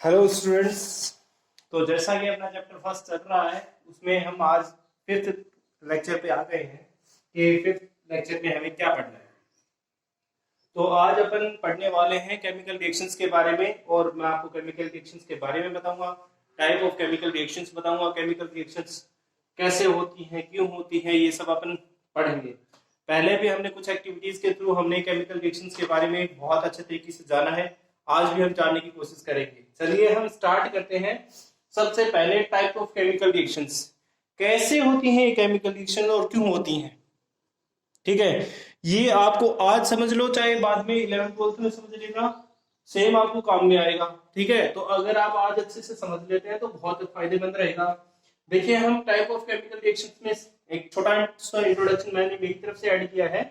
Hello students. तो जैसा कि अपना चैप्टर फर्स्ट चल रहा है उसमें हम आज फिफ्थ लेक्चर पे आ गए हैं कि फिफ्थ लेक्चर में हमें क्या पढ़ना है। तो आज अपन पढ़ने वाले हैं केमिकल रिएक्शंस के बारे में और मैं आपको केमिकल रिएक्शंस के बारे में बताऊंगा, टाइप ऑफ केमिकल रिएक्शंस बताऊंगा, केमिकल रिएक्शंस कैसे होती हैं, क्यों होती हैं, ये सब अपन पढ़ेंगे। पहले भी हमने कुछ एक्टिविटीज के थ्रू हमने केमिकल रिएक्शंस के बारे में बहुत अच्छे तरीके से जाना है, आज भी हम जानने की कोशिश करेंगे। चलिए हम स्टार्ट करते हैं। सबसे पहले टाइप ऑफ केमिकल रिएक्शंस, कैसे होती हैं ये केमिकल रिएक्शन और क्यों होती हैं। ठीक है, ये आपको आज समझ लो, चाहे बाद में 11th 12th में समझ लेगा, सेम आपको काम में आएगा। ठीक है, तो अगर आप आज अच्छे से समझ लेते हैं तो बहुत फायदेमंद रहेगा। देखिए, हम टाइप ऑफ केमिकल रिएक्शंस में एक छोटा सा इंट्रोडक्शन मैंने मेरी तरफ से ऐड किया है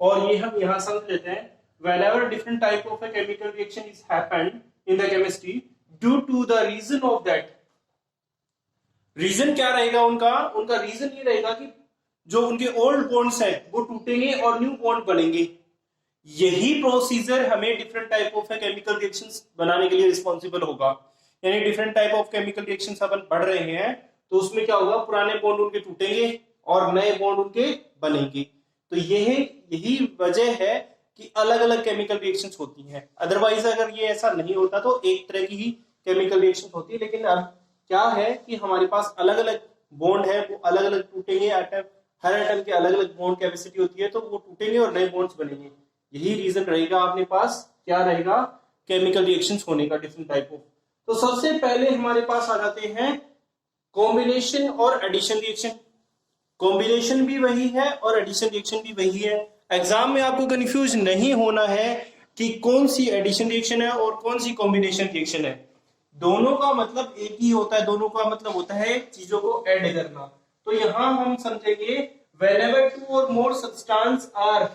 और ये हम यहाँ समझ लेते हैं। Whenever different type of a chemical reaction is happened in the chemistry due to the reason of that, reason क्या रहेगा उनका रीजन ये रहेगा कि जो उनके ओल्ड बॉन्ड्स है वो टूटेंगे और न्यू बॉन्ड बनेंगे। यही प्रोसीजर हमें different type of chemical reactions बनाने के लिए रिस्पॉन्सिबल होगा। यानी different type of chemical reactions अपन पढ़ रहे हैं तो उसमें क्या होगा, पुराने बॉन्ड उनके टूटेंगे और नए बॉन्ड उनके बनेंगे। तो यही वजह है कि अलग अलग केमिकल रिएक्शंस होती हैं। अदरवाइज अगर ये ऐसा नहीं होता तो एक तरह की ही केमिकल रिएक्शन होती है। लेकिन अब क्या है कि हमारे पास अलग अलग बॉन्ड है, वो अलग अलग टूटेंगे। हर एटम की अलग अलग बॉन्ड कैपेसिटी होती है तो वो टूटेंगे और नए बॉन्ड्स बनेंगे। यही रीजन रहेगा अपने पास, क्या रहेगा, केमिकल रिएक्शंस होने का डिफरेंट टाइप ऑफ। तो सबसे पहले हमारे पास आ जाते हैं कॉम्बिनेशन और एडिशन रिएक्शन। कॉम्बिनेशन भी वही है और एडिशन रिएक्शन भी वही है। एग्जाम में आपको कंफ्यूज नहीं होना है कि कौन सी एडिशन रिएक्शन है और कौन सी कॉम्बिनेशन रिएक्शन है। दोनों का मतलब एक ही होता है, दोनों का मतलब होता है चीजों को ऐड करना। तो यहां हम समझेंगे whenever two or more substance are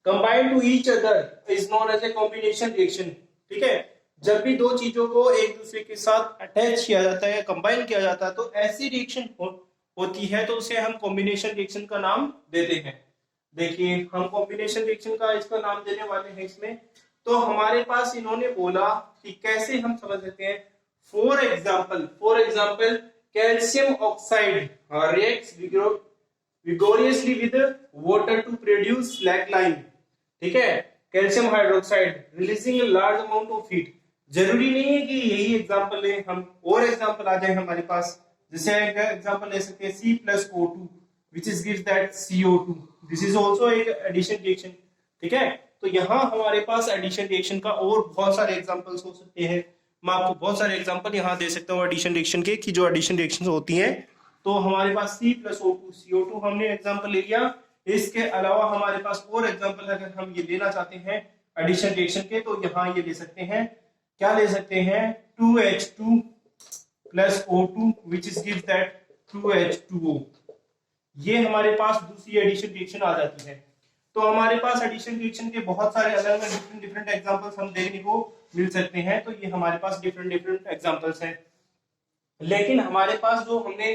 combined to each other is known as a combination reaction। ठीक है, जब भी दो चीजों को एक दूसरे के साथ अटैच किया जाता है, कंबाइन किया जाता है, तो ऐसी रिएक्शन होती है तो उसे हम कॉम्बिनेशन रिएक्शन का नाम देते हैं। देखिए, हम कॉम्बिनेशन रिएक्शन का इसका नाम देने वाले हैं इसमें। तो हमारे पास इन्होंने बोला कि कैसे हम समझ लेते हैं। For example calcium oxide reacts vigorously with water to produce slackline। ठीक है, calcium hydroxide releasing a large amount of heat। जरूरी नहीं है कि यही एग्जांपल ले, हम और एग्जांपल आ जाए हमारे पास। जैसे एग्जांपल ले सकते हैं C+O2 which is gives that CO2। This is also एक एडिशन रिएक्शन। ठीक है, तो यहाँ हमारे पास एडिशन रिएक्शन का और बहुत सारे एग्जांपल्स हो सकते हैं। मैं आपको बहुत सारे एग्जांपल यहाँ दे सकता हूँ एडिशन रिएक्शन के, कि जो एडिशन रिएक्शन होती हैं। तो हमारे पास C+O2 CO2 हमने एग्जांपल ले लिया। इसके अलावा हमारे पास और एग्जांपल अगर हम ये लेना चाहते हैं एडिशन रिएक्शन के, तो यहाँ ये ले सकते हैं, क्या ले सकते हैं, 2H2 plus O2 which is gives that 2H2O। ये हमारे पास दूसरी एडिशन रिएक्शन आ जाती है। तो हमारे पास एडिशन रिएक्शन के बहुत सारे अलग अलग डिफरेंट एग्जांपल्स हम देखने को मिल सकते हैं। तो ये हमारे पास डिफरेंट एग्जांपल्स हैं। लेकिन हमारे पास जो हमने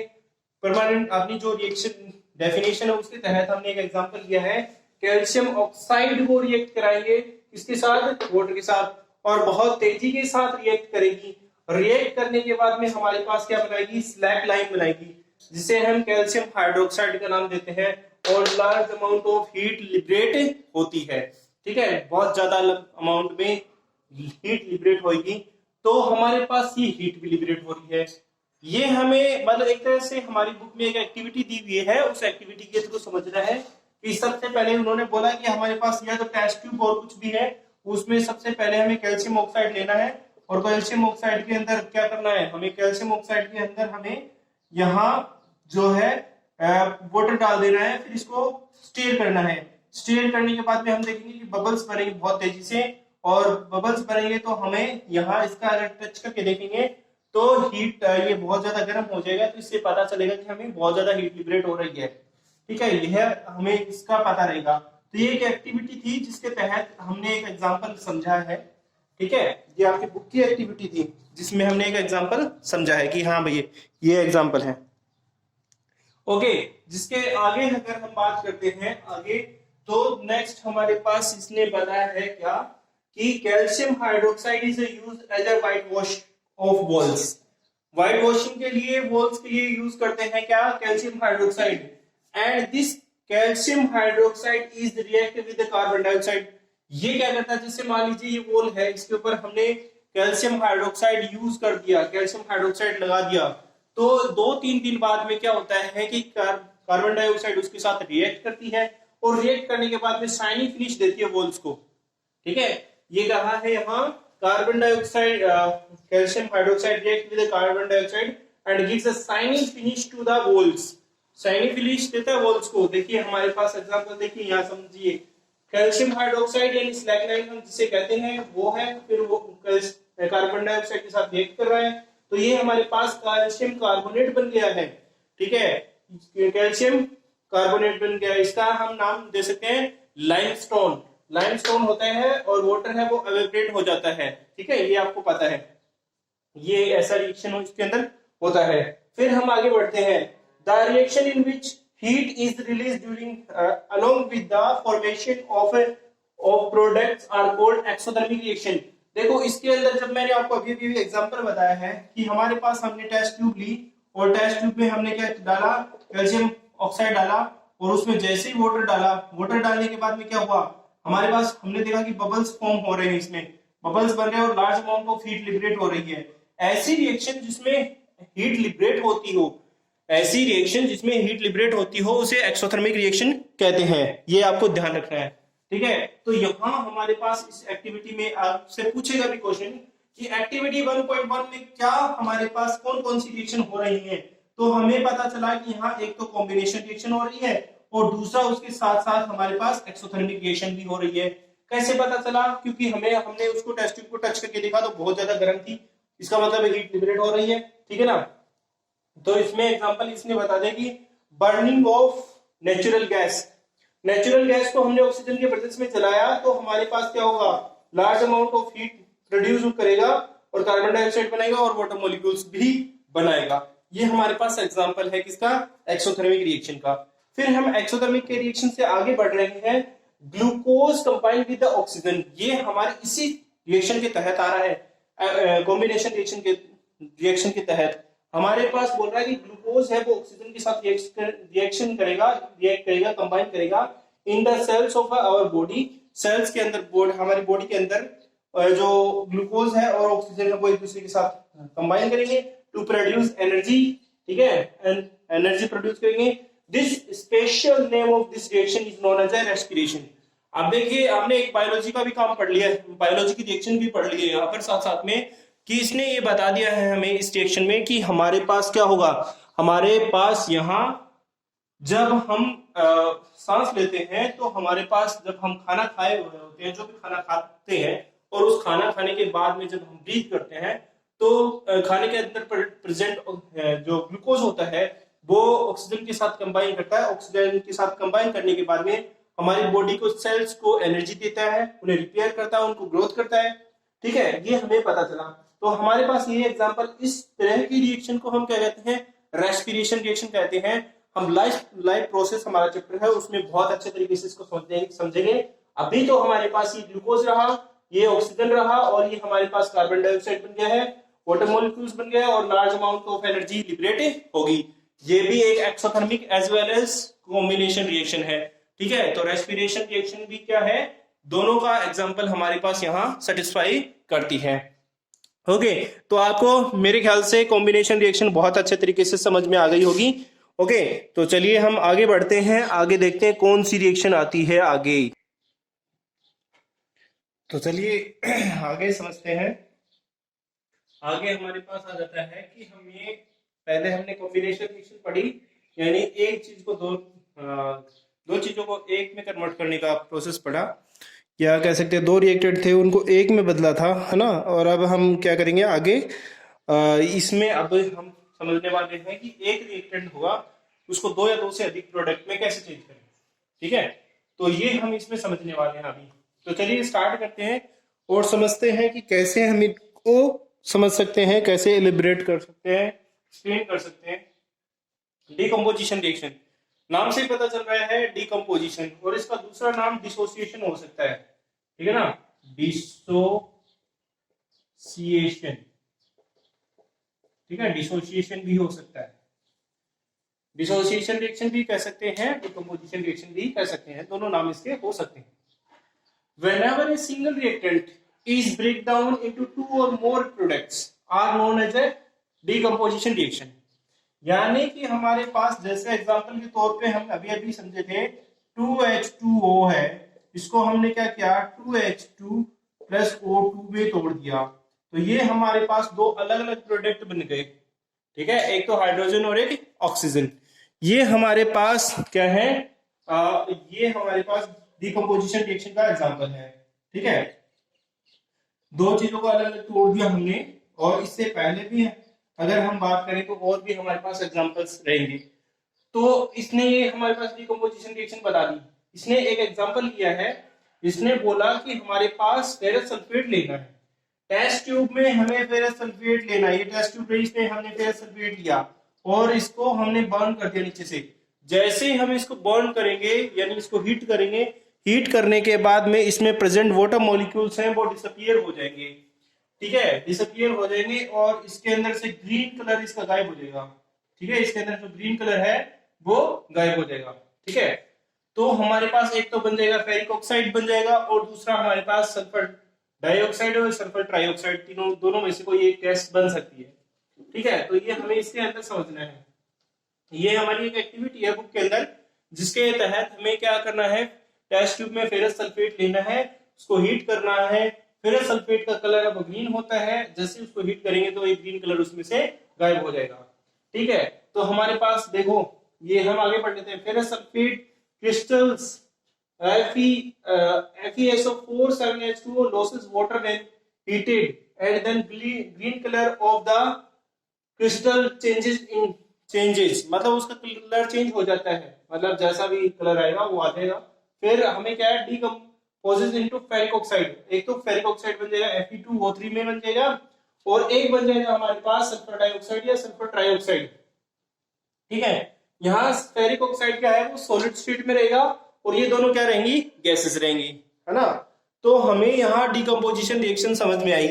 परमानेंट अपनी जो रिएक्शन डेफिनेशन है उसके तहत हमने एक एग्जांपल लिया है। कैल्शियम ऑक्साइड को रिएक्ट कराएंगे किसके साथ, वाटर के साथ, और बहुत तेजी के साथ रिएक्ट करेगी। रिएक्ट करने के बाद में हमारे पास क्या बनाएगी, स्लैक लाइन बनाएगी, जिसे हम कैल्शियम हाइड्रोक्साइड का नाम देते हैं। और large amount of heat liberate होती है। ठीक है, बहुत ज्यादा अमाउंट में हीट लिबरेट होगी। तो हमारे पास ये हीट भी लिबरेट हो रही है। ये हमें मतलब एक तरह से हमारी बुक में एक एक्टिविटी दी हुई है, उस एक्टिविटी के थ्रू समझना है कि सबसे पहले उन्होंने बोला कि हमारे पास यह जो टेस्ट ट्यूब और कुछ भी है उसमें सबसे पहले हमें कैल्शियम ऑक्साइड लेना है। और कैल्शियम ऑक्साइड के अंदर क्या करना है, हमें कैल्शियम ऑक्साइड के अंदर हमें यहाँ जो है वाटर डाल देना है, फिर इसको स्टीयर करना है। स्टीयर करने के बाद में हम देखेंगे कि बबल्स बनेंगे बहुत तेजी से, और बबल्स बनेंगे तो हमें यहाँ इसका अगर टच करके देखेंगे तो हीट ये बहुत ज्यादा गर्म हो जाएगा। तो इससे पता चलेगा कि हमें बहुत ज्यादा हीट लिबरेट हो रही है। ठीक है, यह हमें इसका पता रहेगा। तो ये एक एक्टिविटी थी जिसके तहत हमने एक एग्जांपल समझा है। ठीक है, ये आपकी बुक की एक्टिविटी थी जिसमें हमने एक एग्जांपल समझा है कि हाँ भैया ये एग्जांपल है। ओके, जिसके आगे अगर हम बात करते हैं आगे, तो नेक्स्ट हमारे पास इसने बताया है क्या कि calcium hydroxide is used as a white wash of walls. White washing के लिए वॉल्स के लिए यूज करते हैं क्या, calcium hydroxide. And this calcium hydroxide is react with carbon dioxide. ये क्या करता है, जैसे मान लीजिए ये वॉल है, इसके ऊपर हमने कैल्शियम हाइड्रोक्साइड यूज कर दिया, कैल्शियम हाइड्रोक्साइड लगा दिया, तो 2-3 दिन बाद में क्या होता है कि कार्बन डाइऑक्साइड उसके साथ रिएक्ट करती है और रिएक्ट करने के बाद में शाइनी फिनिश देती है वॉल्स को। ठीक है, ये कहा है यहाँ carbon dioxide calcium hydroxide react with carbon dioxide and gives a shiny finish to the walls. Shiny finish देता है वॉल्स को। देखिए हमारे पास एग्जांपल देखिए, यहाँ समझिए कैल्शियम हाइड्रोक्साइड यानी स्लैकनाइड हम जिसे कहते हैं वो है, फिर वो कार्बन डाइऑक्साइड के साथ रिएक्ट कर रहा है, तो ये हमारे पास कैल्शियम कार्बोनेट बन गया है। ठीक है, कैल्शियम कार्बोनेट बन गया, इसका हम नाम दे सकते हैं लाइमस्टोन। लाइमस्टोन होता है और वाटर है वो एवेपोरेट हो जाता है। ठीक है, ये आपको पता है, ये ऐसा रिएक्शन इसके अंदर होता है। फिर हम आगे बढ़ते हैं, the reaction in which heat is released during along with the formation of products are called exothermic reaction। देखो इसके अंदर जब मैंने आपको अभी अभी एग्जांपल बताया है कि हमारे पास हमने टेस्ट ट्यूब ली और टेस्ट ट्यूब में हमने क्या डाला, कैल्शियम ऑक्साइड डाला और उसमें जैसे ही वाटर डाला, वाटर डालने के बाद में क्या हुआ, हमारे पास हमने देखा कि बबल्स फॉर्म हो रहे हैं, इसमें बबल्स बन रहे हैं और large amount of heat liberate हो रही है। ऐसी रिएक्शन जिसमें हीट लिबरेट होती हो, ऐसी रिएक्शन जिसमें हीट लिबरेट होती हो उसे एक्सोथर्मिक रिएक्शन कहते हैं। ये आपको ध्यान रखना है। ठीक है, तो यहां हमारे पास इस एक्टिविटी में आपसे पूछेगा भी क्वेश्चन कि एक्टिविटी 1.1 में क्या हमारे पास कौन कौन सी रिएक्शन हो रही है। तो हमें पता चला कि यहाँ एक तो कॉम्बिनेशन रिएक्शन हो रही है और दूसरा उसके साथ साथ हमारे पास एक्सोथर्मिक रिएक्शन भी हो रही है। कैसे पता चला, क्योंकि हमने उसको टेस्ट ट्यूब को टच करके देखा तो बहुत ज्यादा गर्म थी, इसका मतलब हीट लिबरेट हो रही है। ठीक है ना, तो इसमें एग्जांपल इसने बता दें कि burning of natural gas. Natural gas को हमने ऑक्सीजन के प्रेजेंस में जलाया तो हमारे पास क्या होगा, large amount of heat produce करेगा और कार्बन डाइऑक्साइड बनाएगा और वाटर मॉलिक्यूल्स भी बनाएगा। ये हमारे पास एग्जांपल है किसका, एक्सोथर्मिक रिएक्शन का। फिर हम एक्सोथर्मिक के रिएक्शन से आगे बढ़ रहे हैं, ग्लूकोज कंबाइंड विद ऑक्सीजन। ये हमारे इसी रिएक्शन के तहत आ रहा है, कॉम्बिनेशन रिएक्शन के तहत हमारे पास बोल रहा है कि ग्लूकोज है वो ऑक्सीजन के साथ रिएक्ट करेगा, कंबाइन करेगा in the cells of our body. Cells के अंदर, हमारी बॉडी के अंदर जो ग्लूकोज है और ऑक्सीजन है वो एक दूसरे के साथ कंबाइन करेंगे टू प्रोड्यूस एनर्जी। ठीक है, एनर्जी प्रोड्यूस करेंगे। This special name of this reaction is known as respiration. अब देखिए हमने एक बायोलॉजी का भी काम पढ़ लिया है, बायोलॉजी की रिएक्शन भी पढ़ ली है यहाँ पर साथ साथ में, कि इसने ये बता दिया है हमें इस रिएक्शन में कि हमारे पास क्या होगा, हमारे पास यहाँ जब हम सांस लेते हैं तो हमारे पास जब हम खाना खाए हुए होते हैं, जो भी खाना खाते हैं और उस खाना खाने के बाद में जब हम ब्रीथ करते हैं तो खाने के अंदर प्रेजेंट जो ग्लूकोज होता है वो ऑक्सीजन के साथ कंबाइन करता है। ऑक्सीजन के साथ कंबाइन करने के बाद में हमारी बॉडी को, सेल्स को एनर्जी देता है, उन्हें रिपेयर करता है, उनको ग्रोथ करता है। ठीक है, ये हमें पता चला। तो हमारे पास ये एग्जांपल, इस तरह की रिएक्शन को हम क्या कहते हैं, रेस्पिरेशन रिएक्शन कहते हैं। हम लाइफ प्रोसेस हमारा चैप्टर है उसमें बहुत अच्छे तरीके से इसको समझेंगे। अभी तो हमारे पास ये ग्लूकोज रहा, ये ऑक्सीजन रहा और ये हमारे पास कार्बन डाइऑक्साइड बन गया है, वाटर मॉलिक्यूल्स बन गया है और large amount of energy liberate होगी। ये भी एक exothermic as well as combination reaction है। ठीक है, तो रेस्पिरेशन रिएक्शन भी क्या है, दोनों का एग्जांपल हमारे पास यहाँ सेटिस्फाई करती है। ओके, तो आपको मेरे ख्याल से कॉम्बिनेशन रिएक्शन बहुत अच्छे तरीके से समझ में आ गई होगी। ओके, तो चलिए हम आगे बढ़ते हैं, आगे देखते हैं कौन सी रिएक्शन आती है आगे। तो चलिए आगे समझते हैं। आगे हमारे पास आ जाता है कि पहले हमने कॉम्बिनेशन रिएक्शन पढ़ी, यानी एक चीज को दो चीजों को एक में कन्वर्ट करने का प्रोसेस पढ़ा, या कह सकते हैं दो रिएक्टेड थे उनको एक में बदला था, है ना। और अब हम क्या करेंगे आगे, इसमें अब हम समझने वाले हैं कि एक रिएक्टेड होगा उसको दो या दो से अधिक प्रोडक्ट में कैसे चेंज करें। ठीक है, तो ये हम इसमें समझने वाले हैं अभी। तो चलिए स्टार्ट करते हैं और समझते हैं कि कैसे हम इनको समझ सकते हैं, कैसे एलिब्रेट कर सकते हैं, एक्सप्लेन कर सकते हैं। डिकम्पोजिशन रिएक्शन, नाम से ही पता चल रहा है डिकम्पोजिशन, और इसका दूसरा नाम डिसोसिएशन हो सकता है। ठीक है ना, डिसोसिएशन, ठीक है, डिसोसिएशन भी हो सकता है, डिसोसिएशन रिएक्शन भी कह सकते हैं, डिकम्पोजिशन रिएक्शन भी कह सकते हैं, दोनों नाम इसके हो सकते हैं। Whenever a single reactant is break down into two or more products are known as a decomposition reaction। यानी कि हमारे पास जैसे एग्जांपल के तौर पे हम अभी अभी समझे थे 2H2O है, इसको हमने क्या किया 2H2 प्लस O2 में तोड़ दिया, तो ये हमारे पास दो अलग अलग प्रोडक्ट बन गए, ठीक है, एक तो हाइड्रोजन और एक ऑक्सीजन। ये हमारे पास क्या है, ये हमारे पास डिकम्पोजिशन रिएक्शन का एग्जांपल है, ठीक है। दो चीजों को अलग अलग तोड़ दिया हमने, और इससे पहले भी अगर हम बात करें तो और भी हमारे पास एग्जांपल्स रहेंगे। तो इसने ये हमारे पास डिकम्पोजिशन रिएक्शन बता दी। इसने एक एग्जांपल लिया है, इसने बोला कि हमारे पास फेरस सल्फेट लेना है, टेस्ट ट्यूब में हमें फेरस सल्फेट लेना है, ये टेस्ट ट्यूब है, इसमें हमने फेरस सल्फेट लिया और इसको हमने बर्न कर दिया नीचे से। जैसे ही हम इसको बर्न करेंगे यानी इसको हीट करेंगे, हीट करने के बाद में इसमें प्रेजेंट वाटर मॉलिक्यूल्स हैं वो डिसअपीयर हो जाएंगे, ठीक है, डिसअपीयर हो जाएंगे और इसके अंदर से ग्रीन कलर इसका गायब हो जाएगा, ठीक है, इसके अंदर जो ग्रीन कलर है वो गायब हो जाएगा, ठीक है। तो हमारे पास एक तो बन जाएगा फेरिक ऑक्साइड बन जाएगा और दूसरा हमारे पास सल्फर डाइऑक्साइड और सल्फर ट्राइऑक्साइड, तीनों दोनों में से कोई एक गैस बन सकती है, ठीक है। तो ये हमें इसके अंदर समझना है, ये हमारी एक एक्टिविटी है बुक के अंदर, जिसके तहत हमें क्या करना है, टेस्ट ट्यूब में फेरस सल्फेट लेना है, उसको हीट करना है, फेरस सल्फेट का कलर अब ग्रीन होता है, जैसे उसको हीट करेंगे तो एक ग्रीन कलर उसमें से गायब हो जाएगा, ठीक है। तो हमारे पास देखो ये हम आगे पढ़ लेते हैं, ferrous sulphate crystals FeSO4 7H2O loses water when heated and then green color of the crystal changes, मतलब उसका कलर चेंज हो जाता है, मतलब जैसा भी कलर आएगा वो आ जाएगा। फिर हमें क्या है, डिकम्पोजेस इनटू फेरिक ऑक्साइड, एक तो फेरिक ऑक्साइड बन जाएगा Fe2O3 में बन जाएगा और एक बन जाएगा हमारे पास सल्फर डाइऑक्साइड या सल्फर ट्राइऑक्साइड, ठीक है। यहाँ फेरिक ऑक्साइड क्या है, वो सॉलिड स्टेट में रहेगा और ये दोनों क्या रहेंगी, गैसेस रहेंगी, है ना। तो हमें यहाँ डिकम्पोजिशन रिएक्शन समझ में आई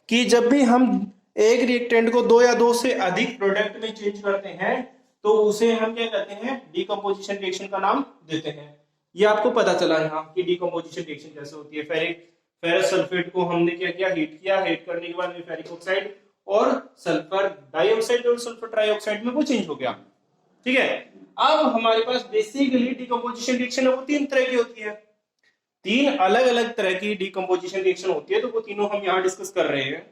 कि जब भी हम एक रिएक्टेंट को दो या दो से अधिक प्रोडक्ट में चेंज करते हैं तो उसे हम क्या कहते हैं, डिकम्पोजिशन रिएक्शन का नाम देते हैं। ये आपको पता चला यहाँ कि डिकम्पोजिशन रिएक्शन कैसे होती है। फेरस सल्फेट को हमने क्या किया, हीट किया, हीट करने के बाद में फेरिक ऑक्साइड और सल्फर डाइऑक्साइड और सल्फर ट्राइऑक्साइड में वो चेंज हो गया, ठीक है। अब हमारे पास बेसिकली डिकम्पोजिशन रिएक्शन है वो तीन तरह की होती है, तीन अलग अलग तरह की डिकम्पोजिशन रिएक्शन होती है, तो वो तीनों हम यहाँ डिस्कस कर रहे हैं।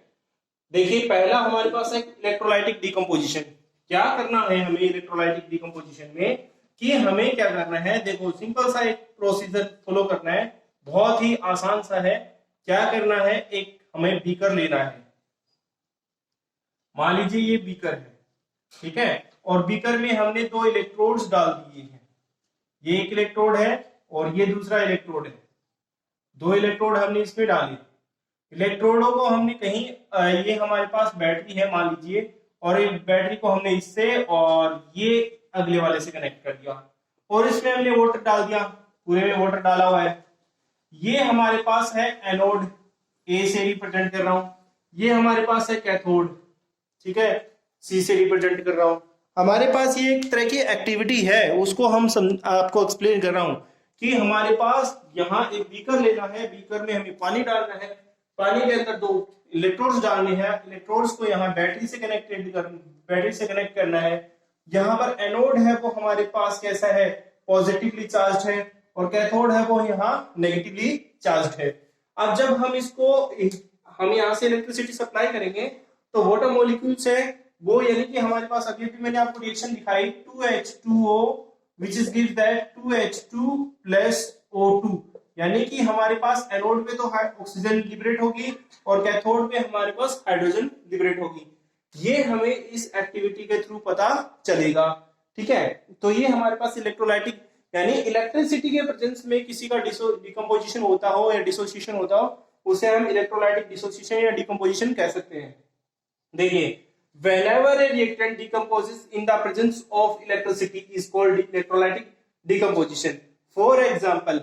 देखिए पहला हमारे पास है इलेक्ट्रोलाइटिक डिकम्पोजिशन। क्या करना है हमें इलेक्ट्रोलाइटिक डिकम्पोजिशन में, कि हमें क्या करना है, देखो सिंपल सा एक प्रोसीजर फॉलो करना है, बहुत ही आसान सा है। क्या करना है, एक हमें बीकर लेना है, मान लीजिए ये बीकर है, ठीक है, और बीकर में हमने दो इलेक्ट्रोड्स डाल दिए हैं, ये एक इलेक्ट्रोड है और ये दूसरा इलेक्ट्रोड है, दो इलेक्ट्रोड हमने इसमें डाले। इलेक्ट्रोडों को हमने कहीं ये हमारे पास बैटरी है मान लीजिए, और एक बैटरी को हमने इससे और ये अगले वाले से कनेक्ट कर दिया और इसमें हमने वाटर डाल दिया, पूरे में वाटर डाला हुआ है। ये हमारे पास है एनोड, ए से रिप्रेजेंट कर रहा हूं, ये हमारे पास है कैथोड, ठीक है, सी से रिप्रेजेंट कर रहा हूं। हमारे पास ये एक तरह की एक्टिविटी है, उसको हम आपको एक्सप्लेन कर रहा हूं कि हमारे पास यहाँ एक बीकर लेना है, बीकर में हमें पानी डालना है, पानी के अंदर दो इलेक्ट्रोड्स डालने हैं, इलेक्ट्रोड्स को यहाँ बैटरी से कनेक्ट करना है। यहाँ पर एनोड है वो हमारे पास कैसा है, पॉजिटिवली चार्ज है, और कैथोड है वो यहाँ नेगेटिवली चार्ज है। अब जब हम यहाँ से इलेक्ट्रिसिटी सप्लाई करेंगे तो वाटर मॉलिक्यूल्स है वो, यानी कि हमारे पास अभी भी मैंने आपको रिएक्शन दिखाई 2H2O which is gives that 2H2 plus O2, यानी कि हमारे पास एनोड पे तो ऑक्सीजन लिबरेट होगी और कैथोड पे हमारे पास हाइड्रोजन लिबरेट होगी। ये हमें इस एक्टिविटी के थ्रू पता चलेगा, ठीक है। तो ये हमारे पास इलेक्ट्रोलाइटिक यानी इलेक्ट्रिसिटी के प्रेजेंस में किसी का डिकम्पोजिशन होता हो या डिसोसिएशन होता हो, उसे हम इलेक्ट्रोलाइटिक डिसोसिएशन या डिकम्पोजिशन कह सकते हैं। देखिए whenever a reactant decomposes in the presence of electricity is called electrolytic decomposition. For example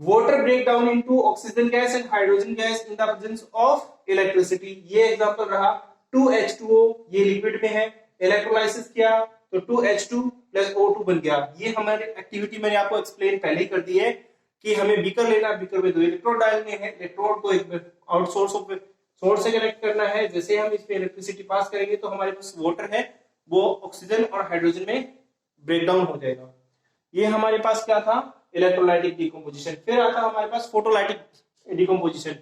water break down into oxygen gas and hydrogen gas in the presence of electricity. ये example रहा। 2H2O ये liquid में है, electrolysis किया तो 2H2 plus O2 बन गया। ये हमारी एक्टिविटी मैंने आपको एक्सप्लेन पहले ही कर दी है कि हमें बीकर लेना, बीकर में 2 इलेक्ट्रोड डालने हैं, इलेक्ट्रोड को एक आउट सोर्स से कनेक्ट करना है। जैसे हम इसमें इलेक्ट्रिसिटी पास करेंगे तो हमारे पास वाटर है वो ऑक्सीजन और हाइड्रोजन में ब्रेक डाउन हो जाएगा। ये हमारे पास क्या था, इलेक्ट्रोलाइटिक डिकम्पोजिशन। फिर आता हमारे पास फोटोलाइटिक डिकम्पोजिशन।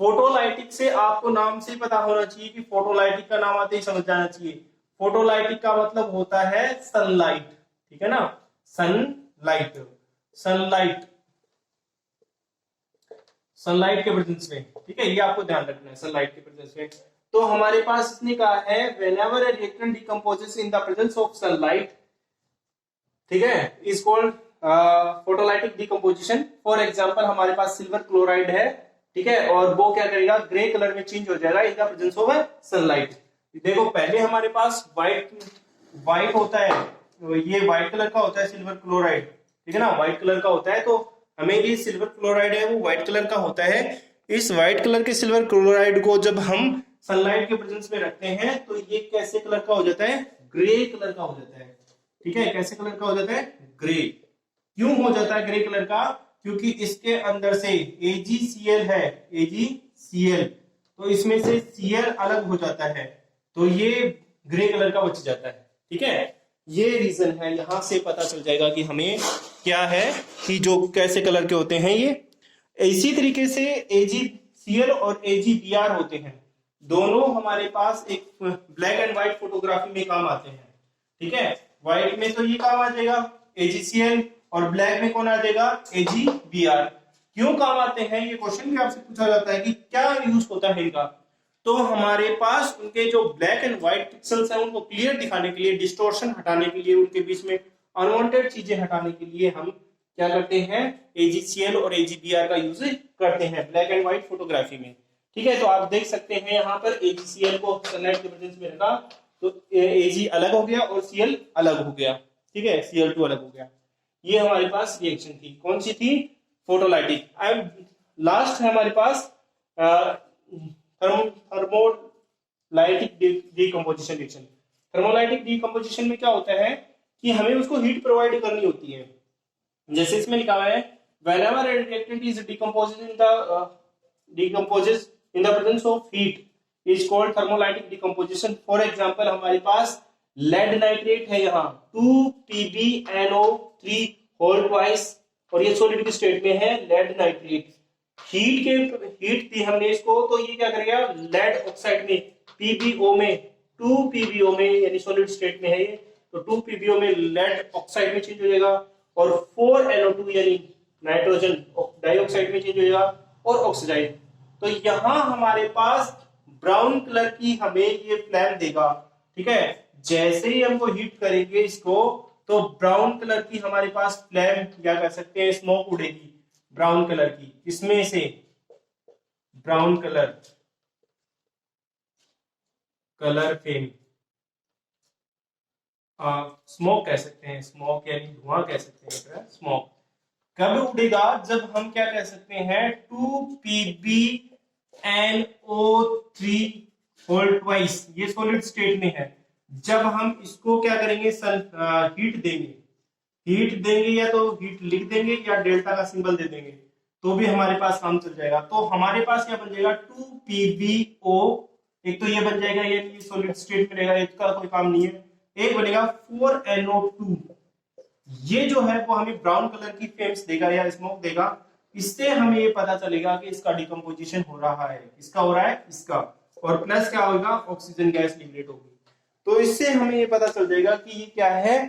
फोटोलाइटिक से आपको नाम से पता होना चाहिए कि फोटोलाइटिक का नाम आते ही समझ जाना चाहिए। फोटोलाइटिक का मतलब होता है सनलाइट, ठीक है ना, सनलाइट। सनलाइट, सनलाइट के प्रेजेंस में, ठीक है, ये आपको ध्यान रखना है, सनलाइट के प्रेजेंस में। तो हमारे पास इसने कहा है whenever a reactant decomposes in the presence of sunlight, ठीक है, is called photolytic decomposition. For example हमारे पास सिल्वर क्लोराइड है, ठीक है, और वो क्या करेगा, ग्रे कलर में चेंज हो जाएगा इन द प्रेजेंस ऑफ सनलाइट। देखो पहले हमारे पास व्हाइट होता है, ये व्हाइट कलर का होता है सिल्वर क्लोराइड, ठीक है ना, व्हाइट कलर का होता है। तो हमें ये सिल्वर क्लोराइड है वो व्हाइट कलर का होता है। इस व्हाइट कलर के सिल्वर क्लोराइड को जब हम सनलाइट के प्रेजेंस में रखते हैं तो ये कैसे कलर का हो जाता है, ग्रे कलर का हो जाता है, ठीक है, कैसे कलर का हो जाता है, ग्रे। क्यों हो जाता है ग्रे कलर का, क्योंकि इसके अंदर से AgCl है, AgCl, तो इसमें से Cl अलग हो जाता है तो ये ग्रे कलर का बच जाता है, ठीक है। ये रीजन है, यहां से पता चल जाएगा कि हमें क्या है कि जो कैसे कलर के होते हैं ये। इसी तरीके से AgCl और AgBr होते हैं, दोनों हमारे पास एक ब्लैक एंड व्हाइट फोटोग्राफी में काम आते हैं, ठीक है। व्हाइट में तो ये काम आ जाएगा AgCl और ब्लैक में कौन आ जाएगा, AgBr। क्यों काम आते हैं, ये क्वेश्चन भी आपसे पूछा जाता है कि क्या यूज होता है इनका। तो हमारे पास उनके जो ब्लैक एंड व्हाइट पिक्सल्स हैं उनको क्लियर दिखाने के लिए, डिस्टॉर्शन हटाने के लिए, उनके बीच में अनवांटेड चीजें हटाने के लिए हम क्या करते हैं, AgCl और AgBr का यूज करते हैं ब्लैक एंड व्हाइट फोटोग्राफी में, ठीक है। तो आप देख सकते हैं यहाँ पर AgCl को सनलाइट के प्रेजेंस में रखा तो Ag अलग हो गया और Cl अलग हो गया, ठीक है, Cl2 अलग हो गया। ये हमारे पास रिएक्शन थी, कौन सी थी, फोटोलाइटिक। अब लास्ट है हमारे पास thermolytic decomposition reaction. Thermolytic decomposition में क्या होता है कि हमें उसको हीट प्रोवाइड करनी होती है। जैसे इसमें लिखा हुआ है whenever a reactant is decomposed in the presence of heat is called thermolytic decomposition। for example हमारे पास लेड नाइट्रेट है यहाँ 2PbNO3 होल ट्वाइस और ये सॉलिड की स्टेट में है लेड नाइट्रेट। हीट दी हमने इसको तो ये क्या करेगा, लेड ऑक्साइड में PbO में 2PbO में यानी सॉलिड स्टेट में है ये, तो 2PbO में लेड ऑक्साइड में चेंज हो जाएगा और 4NO2 यानी नाइट्रोजन डाइऑक्साइड में चेंज हो जाएगा और ऑक्सीडाइज। तो यहां हमारे पास ब्राउन कलर की हमें ये फ्लेम देगा, ठीक है। जैसे ही हमको हीट करेंगे इसको तो ब्राउन कलर की हमारे पास फ्लेम, क्या कह सकते हैं, स्मोक उड़ेगी ब्राउन कलर की। इसमें से ब्राउन कलर फेम, स्मोक कह सकते हैं, स्मोक यानी धुआं कह सकते हैं। स्मोक कब उड़ेगा, जब हम क्या कह सकते हैं 2PbNO3 होल ट्वाइस, ये सॉलिड स्टेट में है। जब हम इसको क्या करेंगे, हीट देंगे या तो हीट लिख देंगे या डेल्टा का सिंबल दे देंगे तो भी हमारे पास काम चल जाएगा। तो हमारे पास क्या बन जाएगा 2PbO, एक तो ये बन जाएगा, ये सॉलिड स्टेट में रहेगा, इसका कोई काम नहीं है। एक बनेगा 4NO2, ये जो है वो हमें ब्राउन कलर की फ्लेम्स देगा या स्मोक देगा। इससे हमें ये पता चलेगा कि इसका डिकम्पोजिशन हो रहा है, किसका हो रहा है, इसका, और प्लस क्या होगा, ऑक्सीजन गैस लिबरेट होगी। तो इससे हमें ये पता चल जाएगा कि ये क्या है,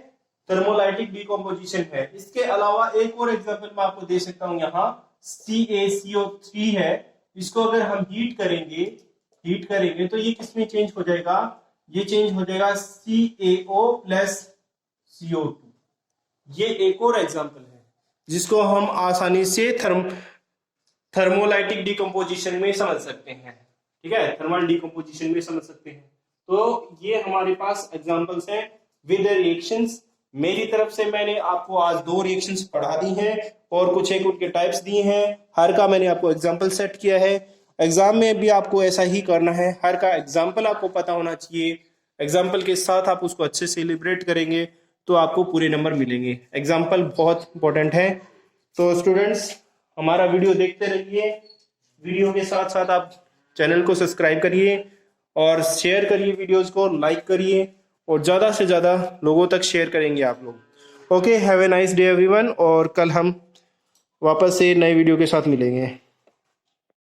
थर्मोलाइटिक डिकम्पोजिशन है। इसके अलावा एक और एग्जांपल मैं आपको दे सकता हूं, यहाँ CaCO3 है, इसको अगर हम हीट करेंगे तो ये किसमें चेंज हो जाएगा, ये चेंज हो जाएगा CaO प्लस CO2। ये एक और एग्जांपल है जिसको हम आसानी से थर्मोलाइटिक डिकम्पोजिशन में समझ सकते हैं, ठीक है, थर्मल डिकम्पोजिशन में समझ सकते हैं। तो ये हमारे पास एग्जांपल्स हैं विद रिएक्शंस मेरी तरफ से मैंने आपको आज 2 रिएक्शंस पढ़ा दी हैं और कुछ एक उनके टाइप्स दिए हैं। हर का मैंने आपको एग्जांपल सेट किया है। एग्जाम में भी आपको ऐसा ही करना है, हर का एग्जाम्पल आपको पता होना चाहिए। एग्जाम्पल के साथ आप उसको अच्छे से सेलिब्रेट करेंगे तो आपको पूरे नंबर मिलेंगे। एग्जाम्पल बहुत इंपॉर्टेंट है। तो स्टूडेंट्स, हमारा वीडियो देखते रहिए। वीडियो के साथ साथ आप चैनल को सब्सक्राइब करिए और शेयर करिए, वीडियोस को लाइक करिए और ज़्यादा से ज़्यादा लोगों तक शेयर करेंगे आप लोग। Okay, have a nice day everyone, और कल हम वापस से नए वीडियो के साथ मिलेंगे।